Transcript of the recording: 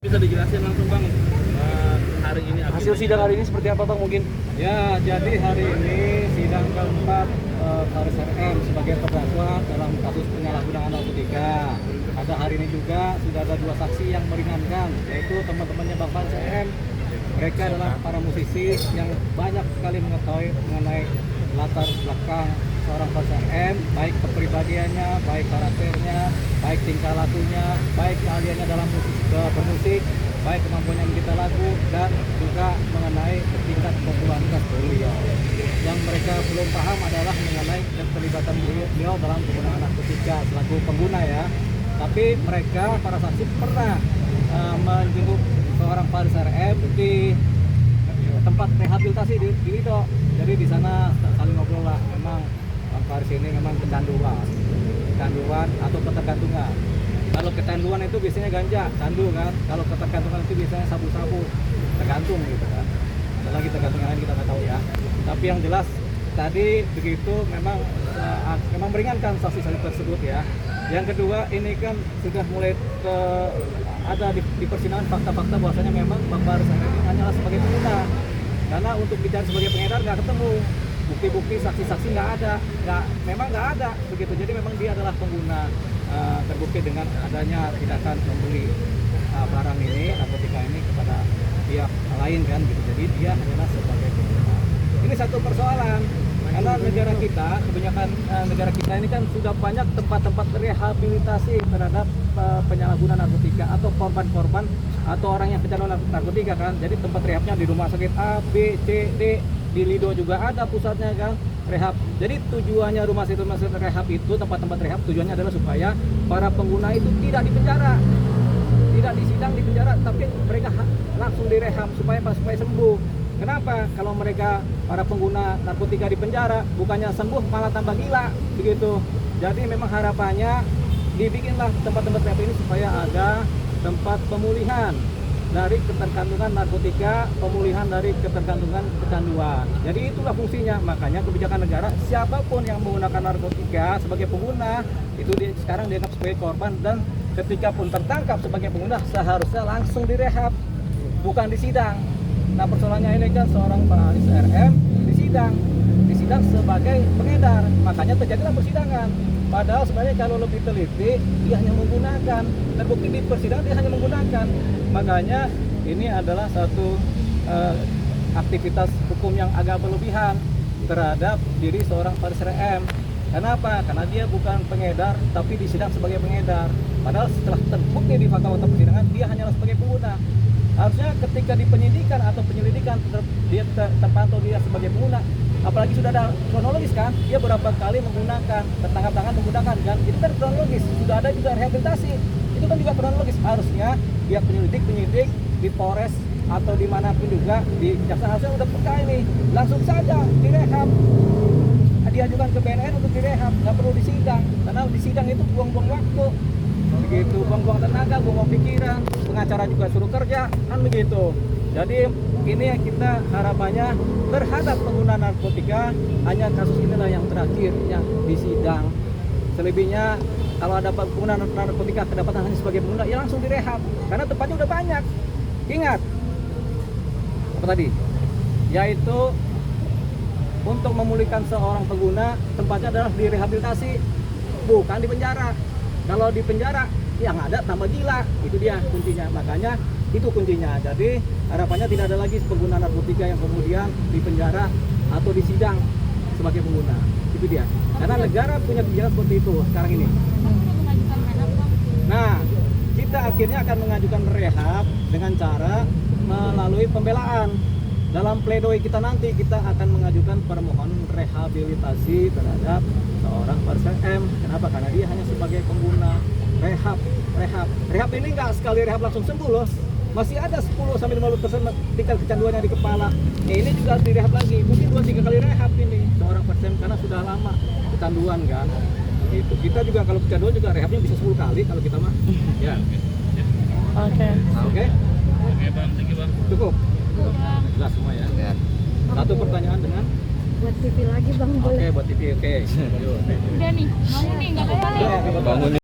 Bisa dijelasin langsung Bang, hari ini Hasil sidang hari ini seperti apa Bang mungkin? Ya, jadi hari ini sidang keempat Faris RM sebagai terdakwa dalam kasus penyalahgunaan narkotika. Pada hari ini juga sudah ada dua saksi yang meringankan, yaitu teman-temannya Bang Faris RM. Mereka adalah para musisi yang banyak sekali mengetahui mengenai latar belakang seorang Faris RM, baik kepribadiannya, baik karakternya, baik tingkah lakunya, baik keahliannya dalam bermusik, baik kemampuannya mencipta lagu, dan juga mengenai tingkat popularitas beliau. Yang mereka belum paham adalah mengenai keterlibatan beliau dalam penggunaan narkotika selaku pengguna ya. Tapi mereka para saksi pernah menjenguk seorang Faris RM di tempat rehabilitasi di Lido. Jadi di sana saling ngobrol lah, memang Bang Faris ini memang kecanduan atau ketergantungan. Kalau kecanduan itu biasanya ganja, candu kan. Kalau ketergantungan itu biasanya sabu-sabu, tergantung gitu kan. Ada lagi tergantung yang lain kita nggak tahu ya. Tapi yang jelas tadi begitu memang meringankan saksi-saksi tersebut ya. Yang kedua ini kan sudah mulai ada di persidangan fakta-fakta bahwasanya memang Bang Faris ini hanyalah sebagai pengguna. Karena untuk bicara sebagai pengedar nggak ketemu, bukti-bukti saksi-saksi nggak ada, memang nggak ada begitu. Jadi memang dia adalah pengguna, terbukti dengan adanya tindakan membeli barang ini, narkotika ini kepada pihak lain kan gitu. Jadi dia hanyalah sebagai pengguna. Ini satu persoalan karena negara kita, kebanyakan negara kita ini kan sudah banyak tempat-tempat rehabilitasi terhadap penyalahgunaan narkotika atau korban-korban atau orang yang kecanduan narkotika kan. Jadi tempat rehabnya di rumah sakit A, B, C, D, di Lido juga ada pusatnya kan, rehab. Jadi tujuannya rumah sakit rehab itu, tempat-tempat rehab tujuannya adalah supaya para pengguna itu tidak dipenjara, tidak disidang di penjara, tapi mereka langsung direhab supaya sembuh. Kenapa? Kalau mereka para pengguna narkotika di penjara, bukannya sembuh malah tambah gila begitu. Jadi memang harapannya dibikinlah tempat-tempat rehab ini supaya ada tempat pemulihan dari ketergantungan narkotika, pemulihan dari ketergantungan kecanduan. Jadi itulah fungsinya. Makanya kebijakan negara, siapapun yang menggunakan narkotika sebagai pengguna itu sekarang dianggap sebagai korban, dan ketika pun tertangkap sebagai pengguna seharusnya langsung direhab, bukan disidang. Nah persoalannya ini kan seorang Faris RM disidang sebagai pengedar, makanya terjadilah persidangan. Padahal sebenarnya kalau lebih teliti dia hanya menggunakan, terbukti di persidangan dia hanya menggunakan. Makanya ini adalah satu aktivitas hukum yang agak berlebihan terhadap diri seorang Faris RM. Kenapa? Karena dia bukan pengedar tapi disidang sebagai pengedar. Padahal setelah terbukti di fakta-fakta persidangan dia hanyalah sebagai pengguna. Harusnya ketika di penyidikan atau penyelidikan dia terpantau dia sebagai pengguna, apalagi sudah ada kronologis kan, dia berapa kali menggunakan, tertangkap tangan menggunakan kan, itu kan kronologis. Sudah ada juga rehabilitasi, itu kan juga kronologis. Harusnya pihak penyidik di Polres atau dimanapun juga di jaksa harusnya udah peka ini, langsung saja direhab, diajukan ke BNN untuk direhab, nggak perlu disidang. Karena disidang itu buang-buang waktu begitu, buang-buang tenaga, buang-buang pikiran, pengacara juga suruh kerja kan begitu. Jadi ini kita harapannya terhadap pengguna narkotika hanya kasus inilah yang terakhir yang disidang. Selebihnya kalau ada pengguna narkotika kedapatan hanya sebagai pengguna ya langsung direhab, karena tempatnya udah banyak. Ingat apa tadi, yaitu untuk memulihkan seorang pengguna tempatnya adalah direhabilitasi, bukan di penjara. Kalau di penjara yang ada tambah gila, itu dia kuncinya. Makanya itu kuncinya. Jadi harapannya tidak ada lagi pengguna narkotika yang kemudian di penjara atau disidang sebagai pengguna. Itu dia. Karena negara punya kebijakan seperti itu sekarang ini. Nah, kita akhirnya akan mengajukan rehab dengan cara melalui pembelaan. Dalam pledoi kita nanti kita akan mengajukan permohonan rehabilitasi terhadap seorang Faris RM. Kenapa? Karena dia hanya sebagai pengguna. Rehab ini nggak sekali rehab langsung sembuh loh. Masih ada 10-50% tingkat kecanduan yang di kepala. Ya, ini juga harus direhab lagi. Mungkin 2-3 kali rehab ini seorang Faris RM karena sudah lama kecanduan kan. Itu kita juga kalau kecanduan juga rehabnya bisa 10 kali kalau kita mah. Ya. Oke. Bang, thank you Bang. Cukup. Jelas semua ya. Satu pertanyaan dengan buat TV lagi Bang, boleh? Oke, buat TV, oke. Udah nih, mau nih, nggak apa-apa nih. Bangun.